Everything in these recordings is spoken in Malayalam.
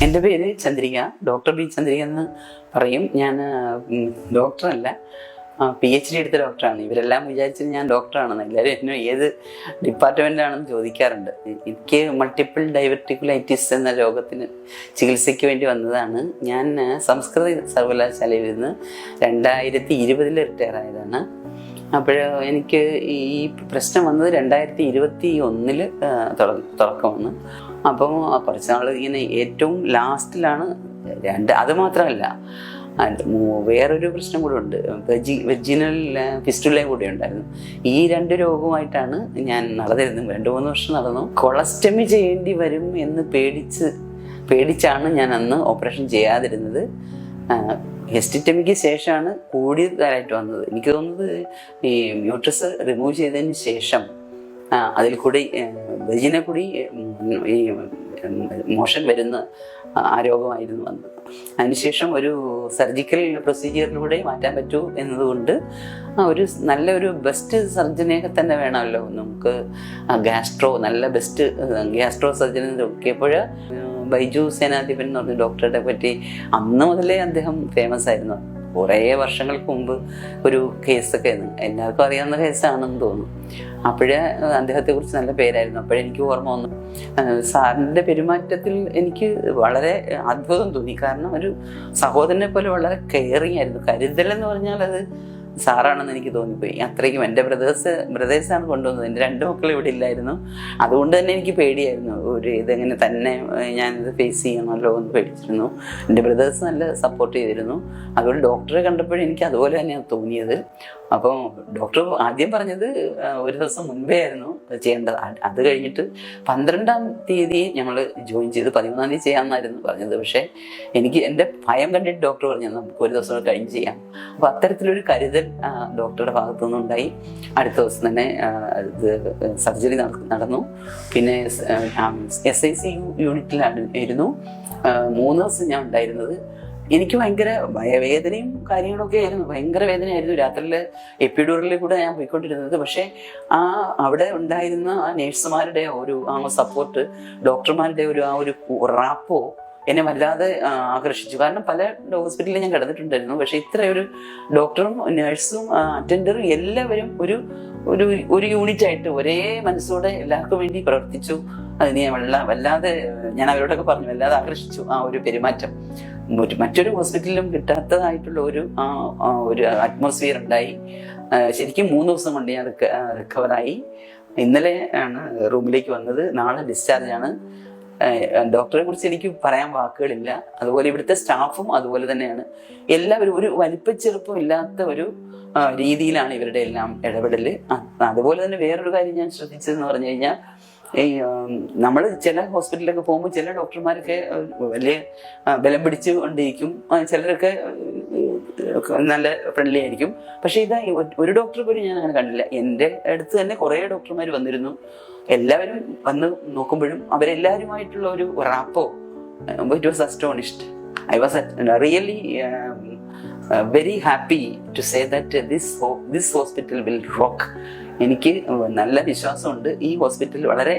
എൻ്റെ പേര് ചന്ദ്രിക, ഡോക്ടർ ബി ചന്ദ്രിക എന്ന് പറയും. ഞാൻ ഡോക്ടറല്ല, PhD എടുത്ത ഡോക്ടറാണ്. ഇവരെല്ലാം വിചാരിച്ചത് ഞാൻ ഡോക്ടറാണെന്ന്. എല്ലാവരും എന്നെ ഏത് ഡിപ്പാർട്ട്മെൻറ്റാണെന്ന് ചോദിക്കാറുണ്ട്. എനിക്ക് മൾട്ടിപ്പിൾ ഡൈവർട്ടിക്കുലൈറ്റിസ് എന്ന രോഗത്തിന് ചികിത്സയ്ക്ക് വേണ്ടി വന്നതാണ്. ഞാൻ സംസ്കൃത സർവകലാശാലയിൽ നിന്ന് 2020 റിട്ടയർ ആയതാണ്. അപ്പോൾ എനിക്ക് ഈ പ്രശ്നം വന്നത് 2021 തുടക്കം വന്നു. അപ്പം കുറച്ച് നാൾ ഇങ്ങനെ ഏറ്റവും ലാസ്റ്റിലാണ് അത് മാത്രമല്ല, വേറൊരു പ്രശ്നം കൂടെ ഉണ്ട്. വെജിനൽ ഫിസ്റ്റുലയും കൂടെ ഉണ്ടായിരുന്നു. ഈ 2 രോഗവുമായിട്ടാണ് ഞാൻ നടന്നിരുന്നത്. 2-3 വർഷം നടന്നു. കൊളസ്റ്റമി ചെയ്യേണ്ടി വരും എന്ന് പേടിച്ചാണ് ഞാൻ അന്ന് ഓപ്പറേഷൻ ചെയ്യാതിരുന്നത്. ഹെസ്റ്റിറ്റമിക്ക് ശേഷമാണ് കൂടുതലായിട്ട് വന്നത്. എനിക്ക് തോന്നുന്നത് ഈ യൂട്രസ് റിമൂവ് ചെയ്തതിന് ശേഷം അതിൽ കൂടി വെജിനെ കൂടി ഈ മോഷൻ വരുന്ന ആ രോഗമായിരുന്നു വന്നത്. അതിനുശേഷം ഒരു സർജിക്കൽ പ്രൊസീജിയറിലൂടെ മാറ്റാൻ പറ്റൂ എന്നതുകൊണ്ട് നല്ലൊരു ബെസ്റ്റ് സർജനെ തന്നെ വേണമല്ലോ നമുക്ക്. നല്ല ബെസ്റ്റ് ഗ്യാസ്ട്രോ സർജനെ നോക്കിയപ്പോൾ ബൈജു സേനാധിപൻ എന്ന് പറഞ്ഞ ഡോക്ടറെ പറ്റി അന്ന് മുതലേ അദ്ദേഹം ഫേമസ് ആയിരുന്നു. കുറേ വർഷങ്ങൾക്ക് മുമ്പ് ഒരു കേസൊക്കെ എല്ലാവർക്കും അറിയാവുന്ന കേസാണെന്ന് തോന്നുന്നു. അപ്പോഴേ അദ്ദേഹത്തെക്കുറിച്ച് നല്ല പേരായിരുന്നു. അപ്പോഴെനിക്ക് ഓർമ്മ വന്നു, സാറിൻ്റെ പെരുമാറ്റത്തിൽ എനിക്ക് വളരെ അത്ഭുതം തോന്നി. കാരണം ഒരു സഹോദരനെ പോലെ വളരെ ആയിരുന്നു. കരുതലെന്ന് പറഞ്ഞാൽ അത് സാറാണെന്ന് എനിക്ക് തോന്നിപ്പോയി. അത്രയ്ക്കും എൻ്റെ ബ്രദേഴ്സാണ് കൊണ്ടുവന്നത്. എൻ്റെ 2 മക്കൾ ഇവിടെ ഇല്ലായിരുന്നു. അതുകൊണ്ട് തന്നെ എനിക്ക് പേടിയായിരുന്നു. ഇതെങ്ങനെ തന്നെ ഞാനിത് ഫേസ് ചെയ്യണമല്ലോ എന്ന് പേടിച്ചിരുന്നു. എൻ്റെ ബ്രദേഴ്സ് നല്ല സപ്പോർട്ട് ചെയ്തിരുന്നു. അതുകൊണ്ട് ഡോക്ടറെ കണ്ടപ്പോഴും എനിക്ക് അതുപോലെ തന്നെയാണ് തോന്നിയത്. അപ്പോൾ ഡോക്ടർ ആദ്യം പറഞ്ഞത് ഒരു ദിവസം മുൻപേ ആയിരുന്നു ചെയ്യേണ്ടത്. അത് കഴിഞ്ഞിട്ട് 12-ാം തീയതി ഞങ്ങൾ ജോയിൻ ചെയ്ത് 13-ാം തീയതി ചെയ്യാമെന്നായിരുന്നു പറഞ്ഞത്. പക്ഷേ എനിക്ക് എൻ്റെ ഭയം കണ്ടിട്ട് ഡോക്ടർ പറഞ്ഞു നമുക്ക് ഒരു ദിവസം കഴിഞ്ഞ് ചെയ്യാം. അപ്പോൾ അത്തരത്തിലൊരു കരുതൽ ഡോക്ടറുടെ ഭാഗത്തു നിന്നുണ്ടായി. അടുത്ത ദിവസം തന്നെ സർജറി നടന്നു. പിന്നെ SICU യൂണിറ്റിലായിരുന്നു 3 ദിവസം ഞാൻ ഉണ്ടായിരുന്നത്. എനിക്ക് ഭയങ്കര വേദനയും കാര്യങ്ങളൊക്കെ ആയിരുന്നു. ഭയങ്കര വേദനയായിരുന്നു. രാത്രിയിൽ എപ്പിഡ്യൂറലിൽ കൂടെ ഞാൻ പോയിക്കൊണ്ടിരുന്നത്. പക്ഷേ അവിടെ ഉണ്ടായിരുന്ന നേഴ്സുമാരുടെ സപ്പോർട്ട്, ഡോക്ടർമാരുടെ ഒരു റാപ്പോ എന്നെ വല്ലാതെ ആകർഷിച്ചു. കാരണം പല ഹോസ്പിറ്റലിൽ ഞാൻ കിടന്നിട്ടുണ്ടായിരുന്നു. പക്ഷേ ഇത്രയൊരു ഡോക്ടറും നേഴ്സും അറ്റൻഡറും എല്ലാവരും ഒരു യൂണിറ്റായിട്ട് ഒരേ മനസ്സോടെ എല്ലാവർക്കും വേണ്ടി പ്രവർത്തിച്ചു. അതിനെ വല്ലാതെ ഞാൻ അവരോടൊക്കെ പറഞ്ഞു, വല്ലാതെ ആകർഷിച്ചു ആ ഒരു പെരുമാറ്റം. മറ്റൊരു ഹോസ്പിറ്റലിലും കിട്ടാത്തതായിട്ടുള്ള ഒരു അറ്റ്മോസ്ഫിയർ ഉണ്ടായി. ശരിക്കും 3 ദിവസം കൊണ്ട് ഞാൻ റിക്കവറായി. ഇന്നലെ ആണ് റൂമിലേക്ക് വന്നത്. നാളെ ഡിസ്ചാർജാണ്. ഡോക്ടറെ കുറിച്ച് എനിക്ക് പറയാൻ വാക്കുകളില്ല. അതുപോലെ ഇവിടുത്തെ സ്റ്റാഫും അതുപോലെ തന്നെയാണ്. എല്ലാവരും ഒരു വലിപ്പച്ചെറുപ്പം ഇല്ലാത്ത ഒരു രീതിയിലാണ് ഇവരുടെ എല്ലാം ഇടപെടൽ. അതുപോലെ തന്നെ വേറൊരു കാര്യം ഞാൻ ശ്രദ്ധിച്ചതെന്ന് പറഞ്ഞു കഴിഞ്ഞാൽ, നമ്മൾ ചില ഹോസ്പിറ്റലിലൊക്കെ പോകുമ്പോൾ ചില ഡോക്ടർമാരൊക്കെ വലിയ ബലം പിടിച്ചു കൊണ്ടിരിക്കും, ചിലരൊക്കെ നല്ല ഫ്രണ്ട്ലി ആയിരിക്കും. പക്ഷേ ഒരു ഡോക്ടർ പോലും ഞാൻ അങ്ങനെ കണ്ടില്ല. എൻ്റെ അടുത്ത് തന്നെ കുറേ ഡോക്ടർമാർ വന്നിരുന്നു. എല്ലാവരും വന്ന് നോക്കുമ്പോഴും അവരെല്ലാവരുമായിട്ടുള്ള ഒരു rapport, it was astonished. I was really very happy to say that this hospital will rock. എനിക്ക് നല്ല വിശ്വാസമുണ്ട്. ഈ ഹോസ്പിറ്റൽ വളരെ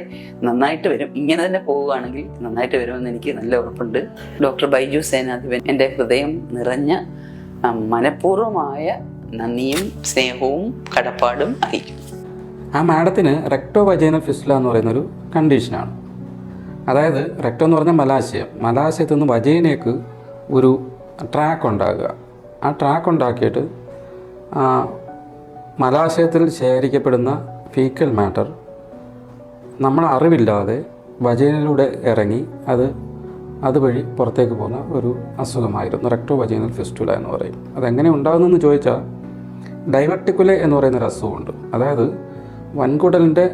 നന്നായിട്ട് വരും. ഇങ്ങനെ തന്നെ പോവുകയാണെങ്കിൽ നന്നായിട്ട് വരുമെന്ന് എനിക്ക് നല്ല ഉറപ്പുണ്ട്. ഡോക്ടർ ബൈജു സേനാധിപൻ എൻ്റെ ഹൃദയം നിറഞ്ഞ മനഃപൂർവ്വമായ നന്ദിയും സ്നേഹവും കടപ്പാടും അറിയിക്കും. ആ മാഡത്തിന് റെക്ടോ വജൈനൽ ഫിസ്റ്റുല എന്ന് പറയുന്നൊരു കണ്ടീഷനാണ്. അതായത് റെക്ടോ എന്ന് പറഞ്ഞാൽ മലാശയത്തു നിന്ന് വജൈനയ്ക്ക് ഒരു ട്രാക്ക് ഉണ്ടാകുക. ആ ട്രാക്ക് ഉണ്ടാക്കിയിട്ട് മലാശയത്തിൽ ശേഖരിക്കപ്പെടുന്ന ഫീക്കൽ മാറ്റർ നമ്മൾ അറിവില്ലാതെ വജൈനയിലൂടെ ഇറങ്ങി അതുവഴി പുറത്തേക്ക് പോകുന്ന ഒരു അസുഖമായിരുന്നു റെക്ടോ വജൈനൽ ഫിസ്റ്റുല എന്ന് പറയും. അതെങ്ങനെ ഉണ്ടാകുന്നതെന്ന് ചോദിച്ചാൽ, ഡൈവർട്ടിക്കുലെ എന്ന് പറയുന്നൊരു അസുഖമുണ്ട്. അതായത് വൻകുടലിൻ്റെ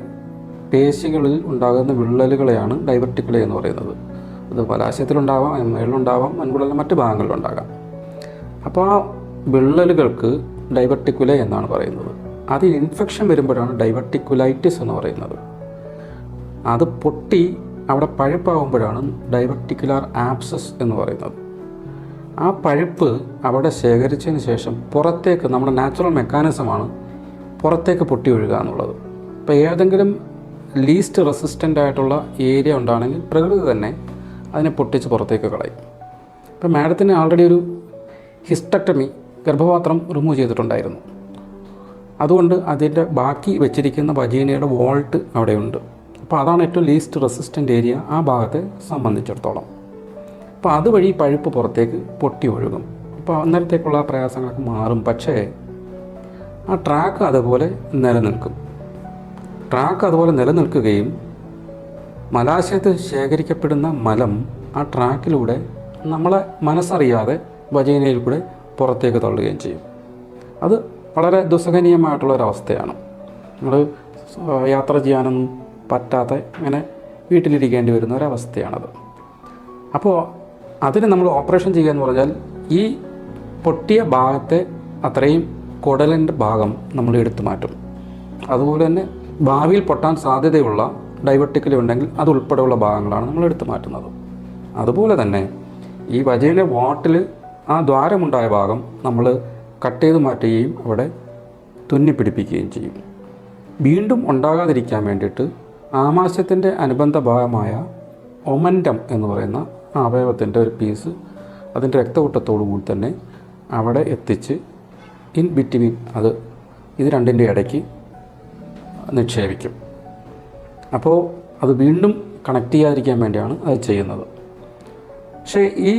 പേശികളിൽ ഉണ്ടാകുന്ന വിള്ളലുകളെയാണ് ഡൈവർട്ടിക്കുലെ എന്ന് പറയുന്നത്. അത് മലാശയത്തിലുണ്ടാവാം, മേളിലുണ്ടാവാം, വൻകുടലിൻ്റെ മറ്റ് ഭാഗങ്ങളിലുണ്ടാകാം. അപ്പോൾ ആ വിള്ളലുകൾക്ക് ഡൈവർട്ടിക്കുലെ എന്നാണ് പറയുന്നത്. അതിൽ ഇൻഫെക്ഷൻ വരുമ്പോഴാണ് ഡൈവർട്ടിക്കുലൈറ്റിസ് എന്ന് പറയുന്നത്. അത് പൊട്ടി അവിടെ പഴുപ്പാകുമ്പോഴാണ് ഡൈവർട്ടിക്കുലാർ ആബ്സസ് എന്ന് പറയുന്നത്. ആ പഴുപ്പ് അവിടെ ശേഖരിച്ചതിന് ശേഷം പുറത്തേക്ക്, നമ്മുടെ നാച്ചുറൽ മെക്കാനിസമാണ് പുറത്തേക്ക് പൊട്ടി ഒഴുകുക എന്നുള്ളത്. ഇപ്പോൾ ഏതെങ്കിലും ലീസ്റ്റ് റെസിസ്റ്റൻ്റ് ആയിട്ടുള്ള ഏരിയ ഉണ്ടാണെങ്കിൽ പ്രകൃതി തന്നെ അതിനെ പൊട്ടിച്ച് പുറത്തേക്ക് കളയും. ഇപ്പം മാഡത്തിന് ആൾറെഡി ഒരു ഹിസ്റ്റക്ടമി, ഗർഭപാത്രം റിമൂവ് ചെയ്തിട്ടുണ്ടായിരുന്നു. അതുകൊണ്ട് അതിൻ്റെ ബാക്കി വെച്ചിരിക്കുന്ന വജീനയുടെ വോൾട്ട് അവിടെയുണ്ട്. അപ്പോൾ അതാണ് ഏറ്റവും ലീസ്റ്റ് റെസിസ്റ്റൻ്റ് ഏരിയ ആ ഭാഗത്തെ സംബന്ധിച്ചിടത്തോളം. അപ്പോൾ അതുവഴി പഴുപ്പ് പുറത്തേക്ക് പൊട്ടി ഒഴുകും. അപ്പോൾ അന്നേരത്തേക്കുള്ള പ്രയാസങ്ങളൊക്കെ മാറും. പക്ഷേ ആ ട്രാക്ക് അതുപോലെ നിലനിൽക്കും. ട്രാക്ക് അതുപോലെ നിലനിൽക്കുകയും മലാശയത്തിൽ ശേഖരിക്കപ്പെടുന്ന മലം ആ ട്രാക്കിലൂടെ നമ്മളെ മനസ്സറിയാതെ വജൈനയിൽ കൂടെ പുറത്തേക്ക് തള്ളുകയും ചെയ്യും. അത് വളരെ ദുസ്സഹനീയമായിട്ടുള്ളൊരവസ്ഥയാണ്. നമ്മൾ യാത്ര ചെയ്യാനൊന്നും പറ്റാത്ത ഇങ്ങനെ വീട്ടിലിരിക്കേണ്ടി വരുന്ന ഒരവസ്ഥയാണത്. അപ്പോൾ അതിന് നമ്മൾ ഓപ്പറേഷൻ ചെയ്യുക എന്ന് പറഞ്ഞാൽ ഈ പൊട്ടിയ ഭാഗത്തെ അത്രയും കുടലിൻ്റെ ഭാഗം നമ്മൾ എടുത്തു മാറ്റും. അതുപോലെ തന്നെ ഭാവിയിൽ പൊട്ടാൻ സാധ്യതയുള്ള ഡൈവർട്ടിക്കലി ഉണ്ടെങ്കിൽ അതുൾപ്പെടെയുള്ള ഭാഗങ്ങളാണ് നമ്മൾ എടുത്തു മാറ്റുന്നത്. അതുപോലെ തന്നെ ഈ വജൈന വാട്ടിൽ ആ ദ്വാരമുണ്ടായ ഭാഗം നമ്മൾ കട്ട് ചെയ്ത് മാറ്റുകയും അവിടെ തുന്നിപ്പിടിപ്പിക്കുകയും ചെയ്യും. വീണ്ടും ഉണ്ടാകാതിരിക്കാൻ വേണ്ടിയിട്ട് ആമാശയത്തിൻ്റെ അനുബന്ധ ഭാഗമായ ഒമൻറ്റം എന്ന് പറയുന്ന അവയവത്തിൻ്റെ ഒരു പീസ് അതിൻ്റെ രക്തഓട്ടത്തോടു കൂടി തന്നെ അവിടെ എത്തിച്ച് ഇൻ ബിറ്റ്വീൻ ഇത് രണ്ടിൻ്റെ ഇടയ്ക്ക് നിക്ഷേപിക്കും. അപ്പോൾ അത് വീണ്ടും കണക്ട് ചെയ്യാതിരിക്കാൻ വേണ്ടിയാണ് അത് ചെയ്യുന്നത്. പക്ഷേ ഈ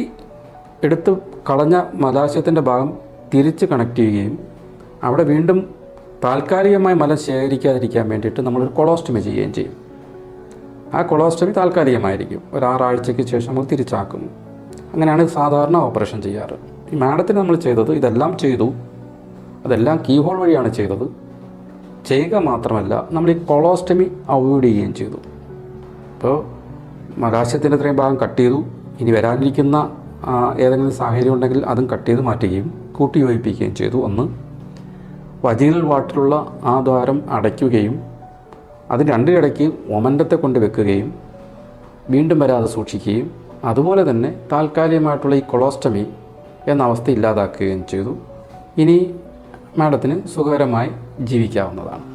എടുത്ത് കളഞ്ഞ മലാശയത്തിൻ്റെ ഭാഗം തിരിച്ച് കണക്ട് ചെയ്യുകയും അവിടെ വീണ്ടും താൽക്കാലികമായി മലം ശേഖരിക്കാതിരിക്കാൻ വേണ്ടിയിട്ട് നമ്മളൊരു കൊളോസ്റ്റമി ചെയ്യുകയും ചെയ്യും. ആ കൊളോസ്റ്റമി താൽക്കാലികമായിരിക്കും. ഒരു 6 ആഴ്ചയ്ക്ക് ശേഷം നമ്മൾ തിരിച്ചാക്കും. അങ്ങനെയാണ് സാധാരണ ഓപ്പറേഷൻ ചെയ്യാറ്. ഈ മാഡത്തിന് നമ്മൾ ചെയ്തത് ഇതെല്ലാം ചെയ്തു. അതെല്ലാം കീഹോൾ വഴിയാണ് ചെയ്തത്. ചെയ്യുക മാത്രമല്ല നമ്മൾ ഈ കൊളോസ്റ്റമി അവോയ്ഡ് ചെയ്യുകയും ചെയ്തു. അപ്പോൾ മലാശയത്തിൻ്റെ ഇത്രയും ഭാഗം കട്ട് ചെയ്തു. ഇനി വരാനിരിക്കുന്ന ഏതെങ്കിലും സാഹചര്യം ഉണ്ടെങ്കിൽ അതും കട്ട് ചെയ്ത് മാറ്റുകയും കൂട്ടി യോജിപ്പിക്കുകയും ചെയ്തു. ഒന്ന്, വജൈനൽ വാട്ടിലുള്ള ആ ദ്വാരം അടയ്ക്കുകയും അതിന് രണ്ടിടയ്ക്ക് ഒമൻറ്റത്തെ കൊണ്ട് വെക്കുകയും വീണ്ടും വരാതെ സൂക്ഷിക്കുകയും അതുപോലെ തന്നെ താൽക്കാലികമായിട്ടുള്ള ഈ കൊളോസ്റ്റമി എന്ന അവസ്ഥ ഇല്ലാതാക്കുകയും ചെയ്തു. ഇനി മാഡത്തിന് സുഖകരമായി ജീവിക്കാവുന്നതാണ്.